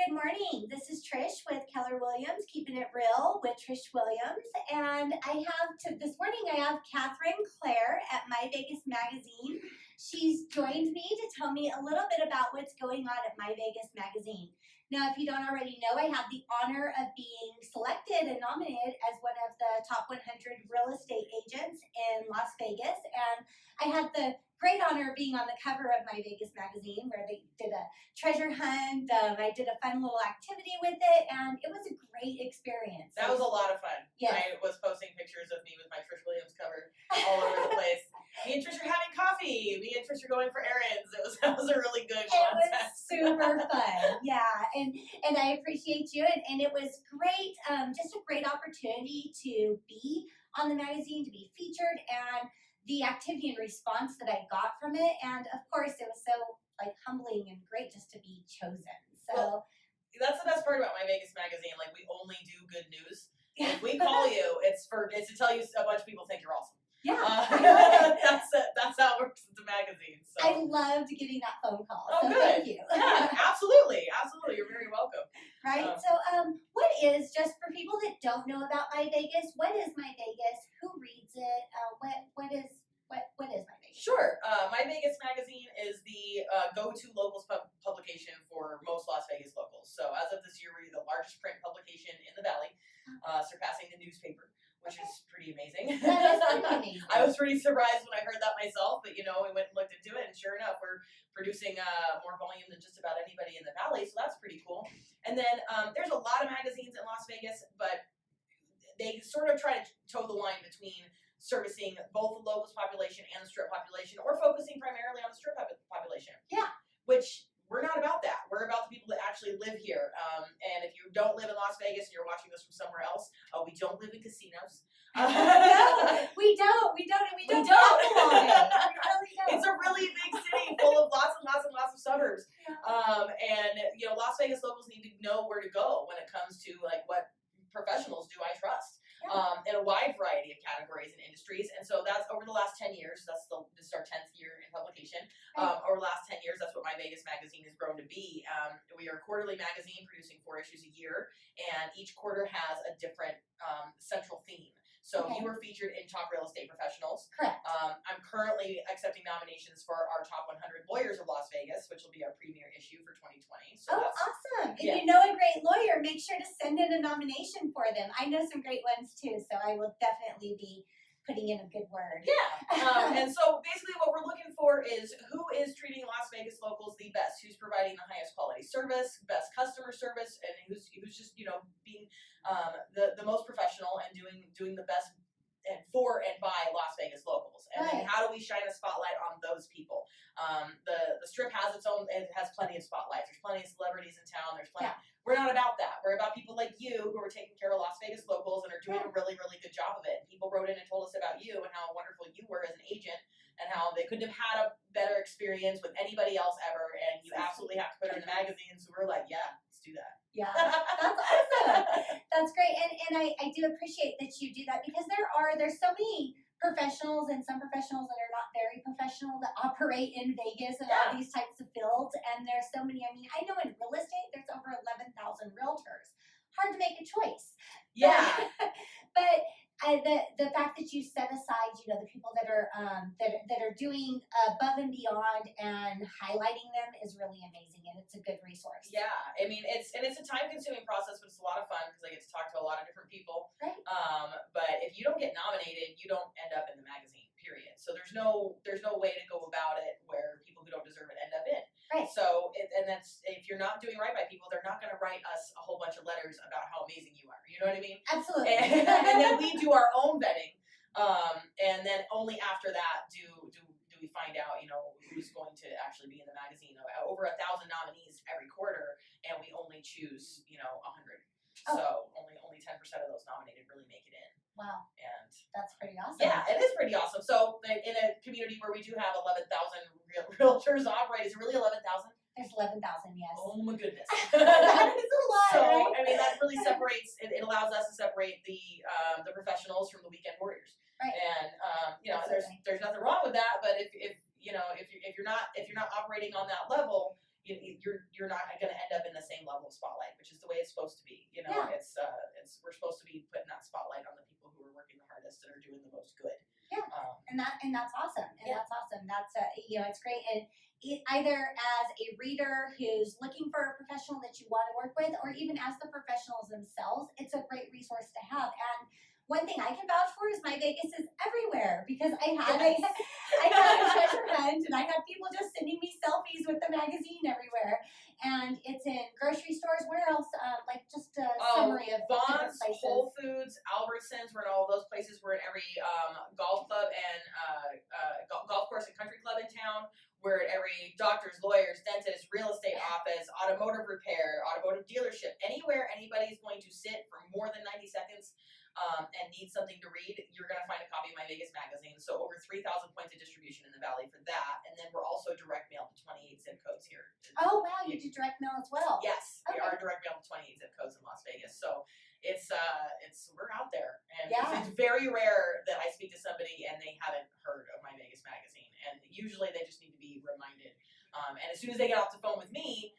Good morning. This is Trish with Keller Williams, Keeping It Real with Trish Williams. And this morning I have Katherine Claire at MyVegas Magazine. She's joined me to tell me a little bit about what's going on at MyVegas Magazine. Now, if you don't already know, I have the honor of being selected and nominated as one of the top 100 real estate agents in Las Vegas. And I had the great honor of being on the cover of MyVegas Magazine, where they did a treasure hunt. I did a fun little activity with it, and it was a great experience. That was a lot of fun. Yes. I was posting pictures of me with my Trish Williams cover all over the place. Me and Trish are having coffee. Me and Trish are going for errands. That was a really good contest. It was super fun. Yeah, and I appreciate you, and it was great. Just a great opportunity to be on the magazine, to be featured, and the activity and response that I got from it, and of course it was so humbling and great just to be chosen. So well, that's the best part about MyVegas Magazine. Like, we only do good news. If we call you, it's to tell you a bunch of people think you're awesome. Yeah, that's how it works with the magazine. So. I loved getting that phone call. Oh, so good. Thank you. Yeah, absolutely. You're very welcome. Right. So, what is, just for people that don't know about MyVegas, what is MyVegas? Who reads it? What is MyVegas? Sure. MyVegas Magazine is the go-to locals publication for most Las Vegas locals. So as of this year, we're the largest print publication in the Valley, surpassing the newspaper, which is pretty amazing. That is pretty amazing. I was pretty surprised when I heard that myself, but we went and looked into it, and sure enough, we're producing more volume than just about anybody in the Valley, so that's pretty cool. And then there's a lot of magazines in Las Vegas, but they sort of try to toe the line between servicing both the locals population and the strip population, or focusing primarily on the strip population. Yeah. Which, we're not about that. We're about the people that actually live here. And if you don't live in Las Vegas and you're watching this from somewhere else, we don't live in casinos. No, we don't. We don't belong in it. We really don't. It's a really big city full of lots and lots and lots of suburbs. Yeah. And Las Vegas locals need to know where to go when it comes to what professionals do I trust. In a wide variety of categories and industries. And so that's over the last 10 years. This is our 10th year in publication. Over the last 10 years, that's what MyVegas Magazine has grown to be. We are a quarterly magazine producing 4 issues a year, and each quarter has a different central theme. So you were featured in Top Real Estate Professionals. Correct. I'm currently accepting nominations for our Top 100 Lawyers of Las Vegas, which will be our premier issue for 2020. So awesome. If you know a great lawyer, make sure to send in a nomination for them. I know some great ones too, so I will definitely be putting in a good word. Yeah. And so basically what we're looking for is who is treating Las Vegas locals the best, who's providing the highest quality service, best customer service, and who's just, being the most professional and doing the best for and by Las Vegas locals. And then how do we shine a spotlight on those people? The strip has it has plenty of spotlights. There's plenty of celebrities in town. There's plenty. Yeah. We're not about that. We're about people like you who are taking care of Las Vegas locals and are doing a really, really good job of it. People wrote in and told us about you and how wonderful you were as an agent, and how they couldn't have had a better experience with anybody else ever, and you absolutely have to put it in the magazine. So we're like, yeah, let's do that. Yeah, that's awesome. That's great. And I do appreciate that you do that, because there's so many professionals, and some professionals that are not very professional, that operate in Vegas and all these types of fields. And there's so many. I mean, I know in real estate there's over 11,000 realtors. Hard to make a choice. Yeah. But the fact that you set aside, the people that are doing above and beyond and highlighting them is really amazing, and it's a good resource. Yeah, I mean it's a time-consuming process, but it's a lot of fun because I get to talk to a lot of different people. Right. But if you don't get nominated, you don't end up in the magazine. Period. So there's no way to go about it where people who don't deserve it end up in. Right. So that's, if you're not doing right by people, they're not going to write us a whole bunch of letters about how amazing you are. You know what I mean? Absolutely. And then we do our own vetting, and then only after that do we find out, who's going to actually be in the magazine. Over 1,000 nominees every quarter, and we only choose 100. So only 10% of those nominated really make it in. Wow. And that's pretty awesome. Yeah, it is pretty awesome. So in a community where we do have 11,000 realtors operate, is it really 11,000? There's 11,000, yes. Oh my goodness. That is a lot, So, right? I mean, that really separates, it allows us to separate the professionals from the weekend warriors. Right. And, there's nothing wrong with that, but if you're not operating on that level, you're not going to end up in the same level of spotlight, which is the way it's supposed to be. Yeah. It's we're supposed to be putting that spotlight on the people who are working the hardest and are doing the most good. Yeah. And that's awesome. And Yeah. that's awesome. That's it's great. And either as a reader who's looking for a professional that you want to work with, or even as the professionals themselves, it's a great resource to have. And one thing I can vouch for is MyVegas is everywhere, because I had a treasure hunt, and I had people just sending me selfies with the magazine everywhere. And it's in grocery stores. Where else? Like just a summary of different Vaughn's, places. Whole Foods, Albertsons. We're in all those places. We're in every golf club and golf course and country club in town. We're at every doctor's, lawyer's, dentist, real estate office, automotive repair, automotive dealership. Anywhere anybody's going to sit for more than 90 seconds and need something to read, you're going to find a copy of MyVegas magazine. So over 3,000 points of distribution in the Valley for that. And then we're also direct mail to 28 zip codes here. Oh, wow. You do direct mail as well. Yes, we Okay. are direct mail to 28 zip codes in Las Vegas. So it's we're out there. And Yeah. it's very rare that I speak to somebody and they haven't heard of MyVegas magazine. And usually they just need to be reminded. And as soon as they get off the phone with me,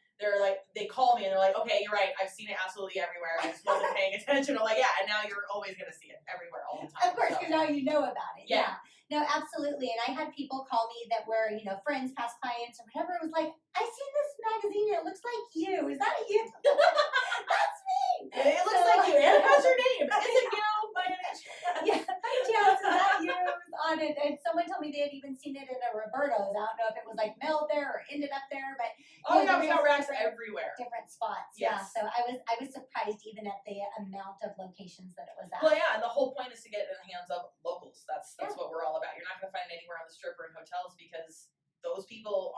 they call me and they're like, okay, you're right, I've seen it absolutely everywhere. I just wasn't paying attention. I'm like, yeah, and now you're always gonna see it everywhere all the time. Of course, because now you know about it. Yeah. No, absolutely. And I had people call me that were, friends, past clients, or whatever. It was like, I seen this magazine. It looks like you. Is that you? That's me. It looks like you. And how's your name? Is it you? By any chance? Yeah, by chance, is that you? On it. And someone told me they had even seen it in a Roberto's. I don't know if it was like mailed there or ended up there, but Oh yeah, we there's got racks different- everywhere. different spots. Yes. Yeah. So I was surprised even at the amount of locations that it was at. Well, yeah, and the whole point is to get it in the hands of locals. That's Yeah. what we're all about. You're not going to find it anywhere on the strip or in hotels because those people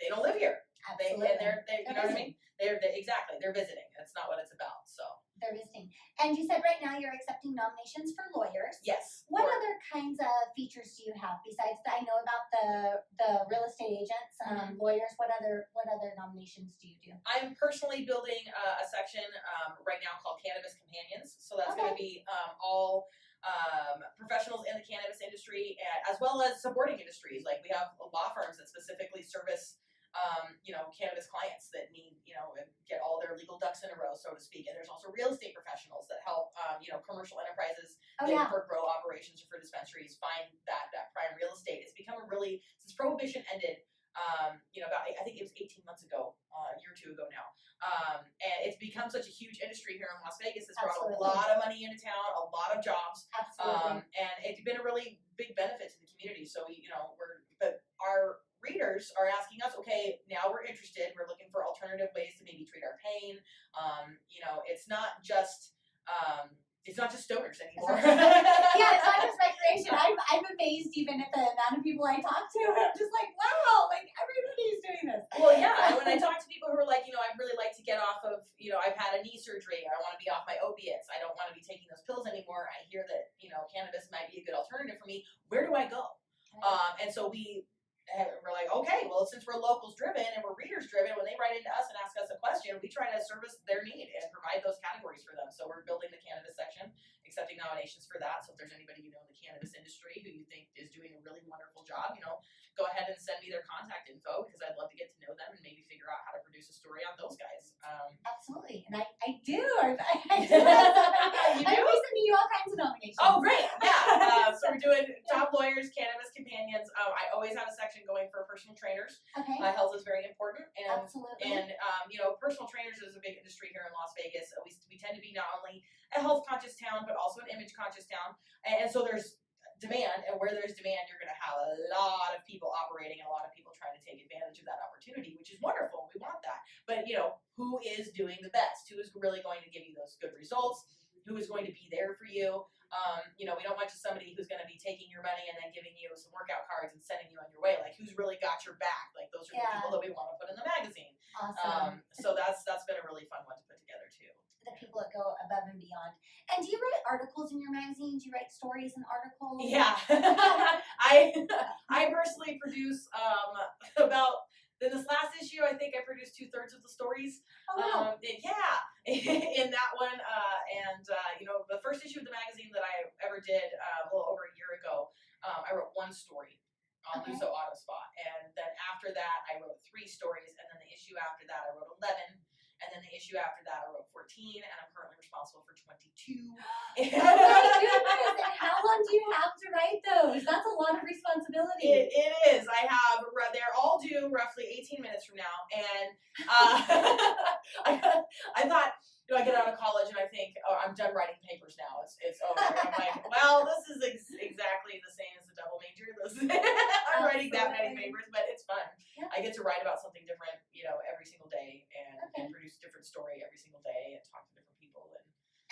they don't live here. Absolutely. They're you know what I mean? Exactly. They're visiting. That's not what it's about. So They're visiting. And you said right now you're accepting nominations for lawyers. yes. What other kinds of features do you have besides I know about the real estate agents, lawyers? What other nominations do you do? I'm personally building a section right now called Cannabis Companions. So that's going to be all professionals in the cannabis industry, as well as supporting industries. Like we have law firms that specifically service cannabis clients that need, get all their legal ducks in a row, so to speak. And there's also real estate professionals that help, commercial enterprises for grow operations or for dispensaries find that prime real estate. It's become since Prohibition ended, about, I think it was 18 months ago, a year or two ago now. And it's become such a huge industry here in Las Vegas. It's brought a lot of money into town, a lot of jobs. Absolutely. And it's been a really big benefit to the community. So but our readers are asking us, okay, now we're interested. We're looking for alternative ways to maybe treat our pain. It's not just stoners anymore. Yeah, it's not just recreation. I'm amazed even at the amount of people I talk to. I'm just like, wow, like everybody's doing this. Well, yeah. When I talk to people who are like, I'd really like to get off of, I've had a knee surgery. I want to be off my opiates. I don't want to be taking those pills anymore. I hear that, cannabis might be a good alternative for me. Where do I go? And so we're like, okay, well, since we're locals driven and we're readers driven, when they write into us and ask us a question, we try to service their need and provide those categories for them. So we're building the cannabis section, accepting nominations for that. So if there's anybody in the cannabis industry who you think is doing a really wonderful job, go ahead and send me their contact info, because I'd love to get to know them and maybe figure out how to produce a story on those guys. Absolutely, and I do. I You do? I'm sending you all kinds of nominations. Oh, great. Yeah. So we're doing top lawyers, cannabis companions. I always have a section going for personal trainers. Okay. Health is very important. Absolutely. And personal trainers is a big industry here in Las Vegas. We tend to be not only a health conscious town, but also an image conscious town. And so there's demand, and where there's demand, you're going to have a lot of people operating and a lot of people trying to take advantage of that opportunity, which is wonderful. We want that. But, who is doing the best? Who is really going to give you those good results? Who is going to be there for you? We don't want just somebody who's going to be taking your money and then giving you some workout cards and sending you on your way. Like, who's really got your back? Like, those are the people that we want to put in the magazine. Awesome. So that's been a really fun one to put together too. The people that go above and beyond. And do you write articles in your magazine? Do you write stories and articles? Yeah. I personally produce about. In this last issue, I think I produced 2/3 of the stories. Oh, wow. In that one, the first issue of the magazine that I ever did a little over a year ago, I wrote one story, on Okay. Luso Auto Spa. And then after that, I wrote 3 stories, and then the issue after that, I wrote 11. And then the issue after that, I wrote 14, and I'm currently responsible for 22. Oh my goodness! And how long do you have to write those? That's a lot of responsibility. It is. I have. They're all due roughly 18 minutes from now, and I thought. I get out of college and I think, oh, I'm done writing papers now. It's over. I'm like, well, this is exactly the same as a double major. I'm writing that many papers, but it's fun. Yeah. I get to write about something different, every single day, and produce a different story every single day, and talk to different people.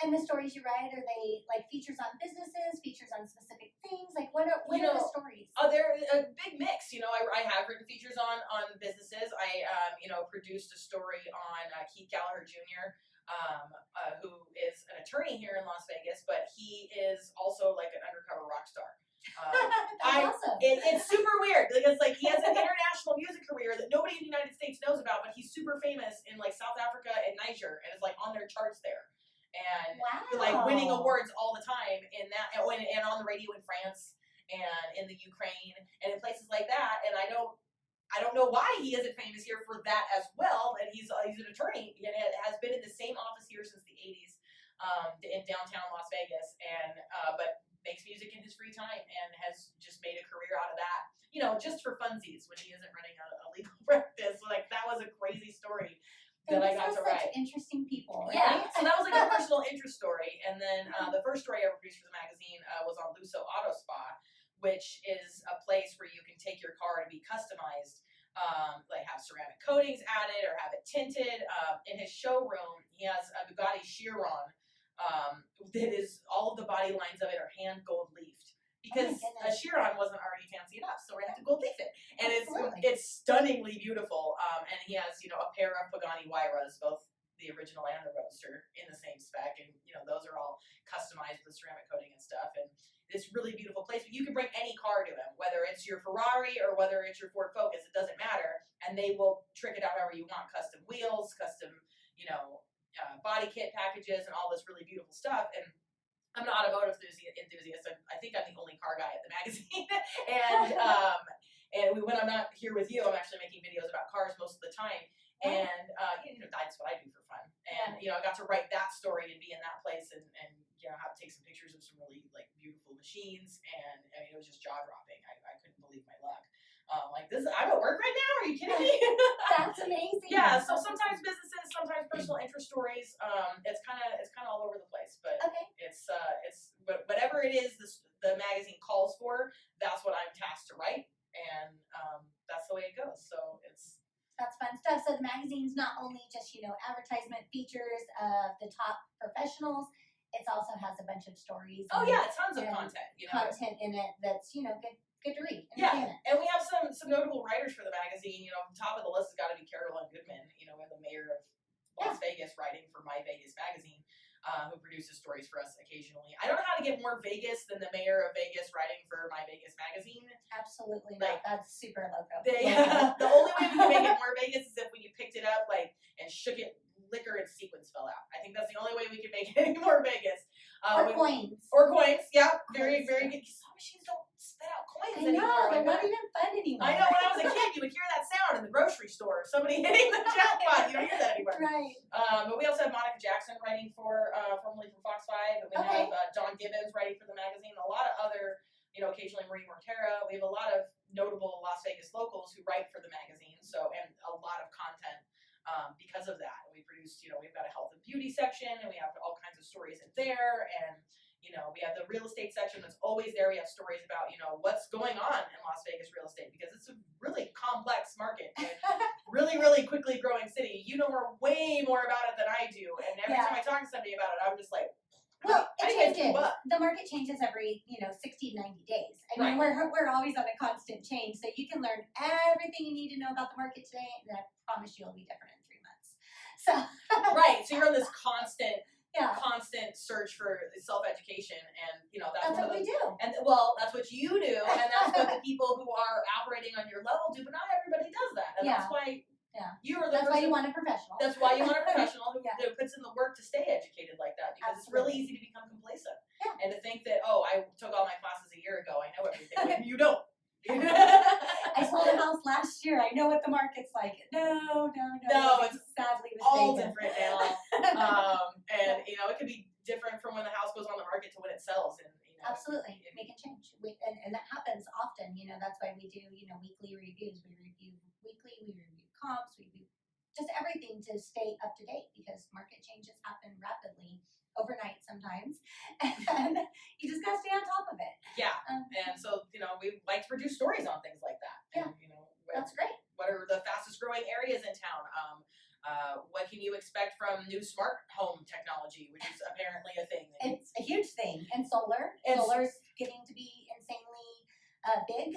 And the stories you write, are they like features on businesses, features on specific things? Like what are the stories? Oh, they're a big mix. I have written features on businesses. I produced a story on Keith Keller Jr. Who is an attorney here in Las Vegas, but he is also like an undercover rock star. That's awesome. It's super weird because he has an international music career that nobody in the United States knows about, but he's super famous in South Africa and Niger, and is on their charts there, and winning awards all the time in that, and on the radio in France and in the Ukraine and in places like that. And I don't know why he isn't famous here for that as well. And he's an attorney and has been in the same office here since the 80s in downtown Las Vegas, and but makes music in his free time and has just made a career out of that. Just for funsies when he isn't running a legal practice. That was a crazy story that I got to write. Interesting people, right? Yeah, so that was a personal interest story. And then the first story I ever produced for the magazine was on Luso Auto Spa, which is a place where you can take your car to be customized, have ceramic coatings added or have it tinted. In his showroom, he has a Bugatti Chiron that is, all of the body lines of it are hand gold leafed. Because a Chiron wasn't already fancy enough, so we had to gold leaf it. And it's stunningly beautiful. And he has, a pair of Pagani Huayras, both the original and the Roadster, in the same spec. And, those are all customized with ceramic coating and stuff. And this really beautiful place. But you can bring any car to him, whether it's your Ferrari or whether it's your Ford Focus, it doesn't matter. And they will trick it out however you want. Custom wheels, custom, body kit packages, and all this really beautiful stuff. And I'm an automotive enthusiast. I think I'm the only car guy at the magazine. And when I'm not here with you, I'm actually making videos about cars most of the time. And that's what I do for fun. And I got to write that story and be in that place and have to take some pictures of some really beautiful machines. And it was just jaw dropping. I couldn't believe my luck. I'm at work right now? Are you kidding me? That's amazing. Yeah, so sometimes businesses, sometimes personal interest stories. It's kind of all over the place, but it's whatever it is the magazine calls for, that's what I'm tasked to write, and that's the way it goes. So that's fun stuff. So the magazine's not only just advertisement features of the top professionals, it also has a bunch of stories. Oh yeah, tons of content. Content in it that's good to read. Yeah, and we have some notable writers for the magazine. Top of the list has got to be Carolyn Goodman. We're the mayor of Las Vegas, writing for MyVegas magazine, who produces stories for us occasionally. I don't know how to get more Vegas than the mayor of Vegas writing for MyVegas magazine. Absolutely not. That's super loco. The only way we can make it more Vegas is if when you picked it up, and shook it, liquor and sequins fell out. I think that's the only way we can make it any more Vegas. Coins. Or coins, yeah. Very, very good. Some machines don't spit out coins anymore. They're not even fun anymore. I know, when I was a kid, you would hear that sound in the grocery store. Somebody hitting the jackpot. You don't hear that anymore. Right. But we also have Monica Jackson writing formerly from Fox 5. And we have Don Gibbons writing for the magazine. A lot of other, occasionally Marie Mortera. We have a lot of notable Las Vegas locals who write for the magazine. And a lot of content. Because of that, and we produce, we've got a health and beauty section, and we have all kinds of stories in there, and we have the real estate section that's always there. We have stories about what's going on in Las Vegas real estate, because it's a really complex market, and really, really quickly growing city. You know way more about it than I do, and every time I talk to somebody about it, I'm just like, well, it changes. The market changes every 60 to 90 days. I mean, we're always on a constant change, so you can learn everything you need to know about the market today, and I promise you it'll be different in 3 months. So so you're on this constant search for self-education, and that's what we do. And that's what you do, and that's what the people who are operating on your level do. But not everybody does that, and that's why. Yeah. That's why you want a professional. That's why you want a professional who puts in the work to stay educated like that, because it's really easy to become complacent and to think that, I took all my classes a year ago, I know everything. You don't. year. I know what the market's like. No, No, it's sadly all mistaken. different now. And you know, it could be different from when the house goes on the market to when it sells, and you know, Absolutely, we can change. And that happens often. You know, that's why we do, you know, weekly reviews. We review weekly. We review comps. We review just everything to stay up to date because market changes happen rapidly, overnight sometimes, and you just gotta stay on top of it. yeah. And so, you know, we like to produce stories on things like that. Yeah. And, you know, That's great. what are the fastest growing areas in town? What can you expect from new smart home technology, which is apparently a thing? It's a huge thing. And solar. Solar's getting to be insanely big.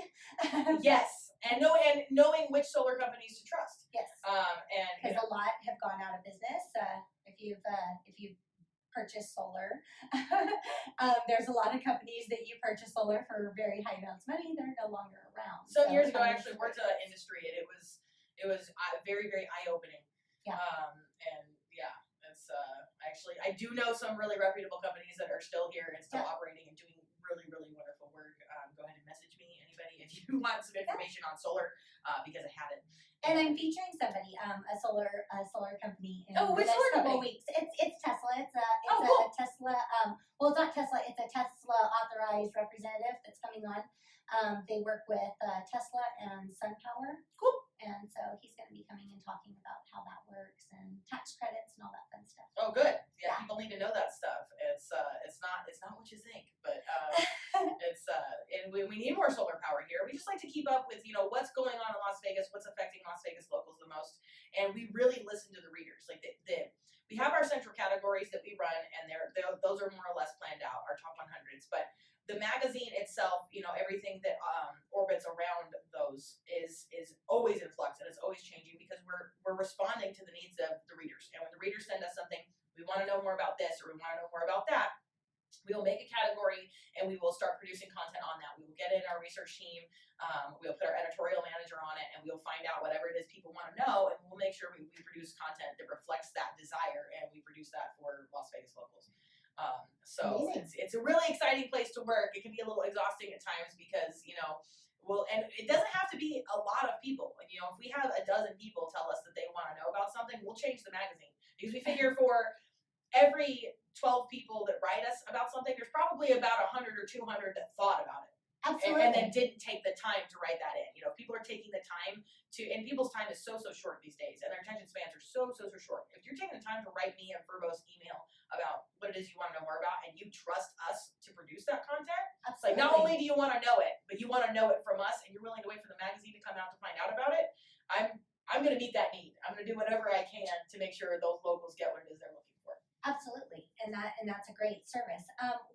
Yes. And knowing which solar companies to trust. Yes. And because a lot have gone out of business. If you've purchased solar, there's a lot of companies that you purchase solar for very high amounts of money. They're no longer around. Some years ago, I actually worked in the industry, and it was very, very eye opening. Yeah. And yeah, it's actually, I do know some really reputable companies that are still here and still operating and doing really, really wonderful work. Go ahead and message me, anybody, if you want some information on solar, because I have it. And I'm featuring somebody, a solar company in which the next solar couple company? weeks. It's Tesla. It's cool. a Tesla. Well, it's not Tesla. It's a Tesla authorized representative that's coming on. They work with Tesla and SunPower. Cool. And so he's going to be coming and talking about how that works and tax credits and all that fun stuff. Oh, good. Yeah, people need to know that stuff. It's not what you think, but and we need more solar power here. We just like to keep up with, you know, what's going on in Las Vegas, what's affecting Las Vegas locals the most, and we really listen to the readers. Like we have our central categories that we run, and those are more or less planned out, our top 100s, but the magazine itself, you know, everything that orbits around those is always in flux, and it's always changing because we're responding to the needs of the readers. And when the readers send us something, we want to know more about this or we want to know more about that, we will make a category and we will start producing content on that. We will get in our research team, we'll put our editorial manager on it, and we'll find out whatever it is people want to know, and we'll make sure we produce content that reflects that desire, and we produce that for Las Vegas locals. So it's a really exciting place to work. It can be a little exhausting at times because, you know, and it doesn't have to be a lot of people. You know, if we have a dozen people tell us that they want to know about something, we'll change the magazine, because we figure for every 12 people that write us about something, there's probably about 100 or 200 that thought about it. Absolutely. And then didn't take the time to write that in. You know, people are taking the time and people's time is so short these days, and their attention spans are so short. If you're taking the time to write me a verbose email about what it is you want to know more about, and you trust us to produce that content, Absolutely. like not only do you want to know it, but you want to know it from us, and you're willing to wait for the magazine to come out to find out about it, I'm going to meet that need. I'm going to do whatever I can to make sure those locals get what it is they're looking for. Absolutely, and that's a great service.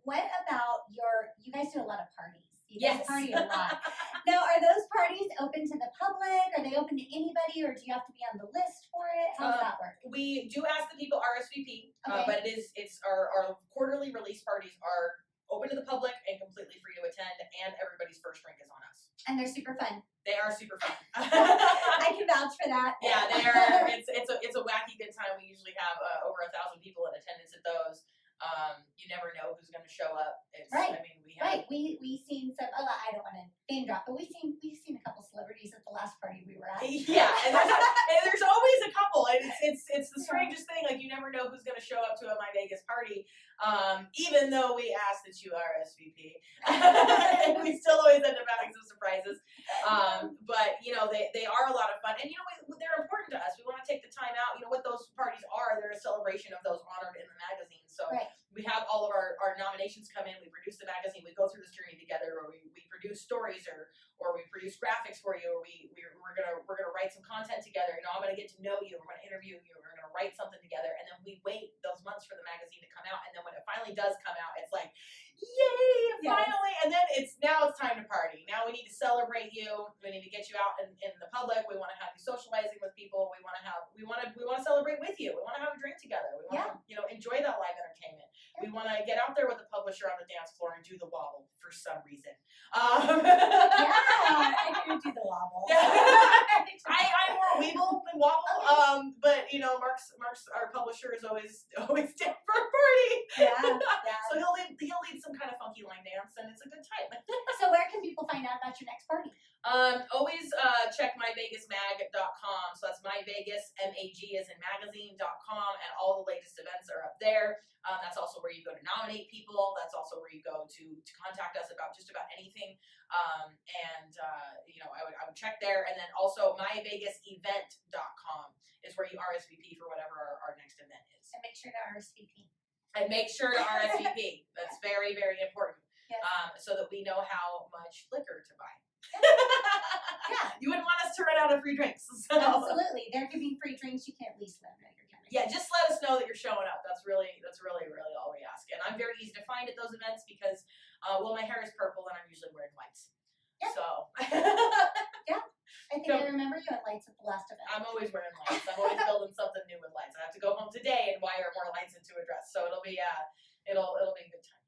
What about you guys do a lot of parties? You guys Yes. party a lot. Now, are those parties open to the public? Are they open to anybody, or do you have to be on the list for it? How does that work? We do ask the people RSVP, Okay. but it's our quarterly release parties are open to the public and completely free to attend, and everybody's first drink is on us. And they're super fun. They are super fun. I can vouch for that. Yeah, they are. It's a wacky good time. We usually have over 1,000 people in attendance at those. You never know who's going to show up. Right. I mean, we have. Right. We seen some. Oh, I don't want to name drop, but we've seen a couple celebrities at the last party we were at. Yeah, and there's always a couple. And it's the strangest thing. Like, you never know who's going to show up to a MyVegas party, even though we ask that you RSVP. We still always end up having some surprises. But you know, they are a lot of fun, and you know, they're important to us. We want to take the time out. You know what those parties are? They're a celebration of those honored in the magazine. So we have all of our nominations come in. We produce the magazine. We go through this journey together, or we produce stories, or we produce graphics for you, or we're gonna write some content together. You know, I'm gonna get to know you. We're gonna interview you. We're gonna write something together, and then we wait those months for the magazine to come out. And then when it finally does come out, it's like, yay, finally! And then now it's time to party. Now we need to celebrate you. We need to get you out in the public. We want to have you socializing with people. We want to celebrate with you. We want to have a drink together. We want to enjoy that live entertainment. We want to get out there with the publisher on the dance floor and do the wobble for some reason. Yeah, I can do the wobble. I'm more weeble and wobble. But you know, Mark's our publisher is always down for a party. Yeah. So he'll lead some kind of funky line dance, and it's a good time. So where can people find out about your next party? Always check MyVegasMag.com. So that's MyVegas, MAG as in magazine.com, and all the latest events are up there. That's also where you go to nominate people. That's also where you go to contact us about just about anything. You know, I would check there, and then also MyVegasEvent.com is where you RSVP for whatever our next event is. And make sure to RSVP. And make sure to RSVP. That's very, very important. Yes. So that we know how much liquor to buy. Yeah. You wouldn't want us to run out of free drinks. So. Absolutely. They're giving free drinks. You can at least let them know you're coming. Yeah, just let us know that you're showing up. That's really all we ask. And I'm very easy to find at those events because, my hair is purple and I'm usually wearing lights. Yeah. So. Yeah. I think I remember you at lights at the last event. I'm always wearing lights. I'm always building something new with lights. I have to go home today and wire more lights into a dress. So it'll be it'll be a good time.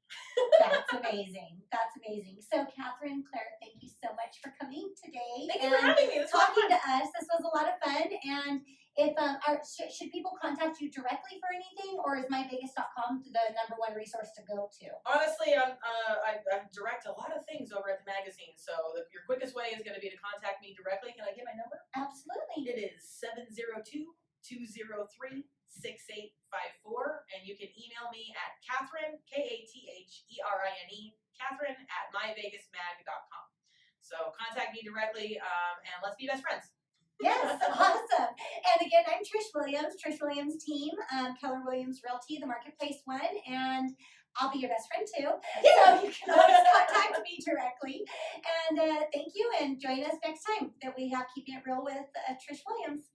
That's amazing. That's amazing. So Katherine, Claire, thank you so much for coming today. Thank you for having me. This was talking fun. to us. This was a lot of fun. And if should people contact you directly for anything, or is myvegas.com the #1 resource to go to? Honestly, I direct a lot of things over at the magazine. So your quickest way is going to be to contact me directly. Can I get my number? Absolutely. It is 702-203-6854, and you can email me at Katherine, Katherine, Katherine at myvegasmag.com. So contact me directly, and let's be best friends. Yes, awesome. And again, I'm Trish Williams team, Keller Williams Realty, the Marketplace one, and I'll be your best friend too. So you can always contact me directly. And thank you, and join us next time that we have Keeping It Real with Trish Williams.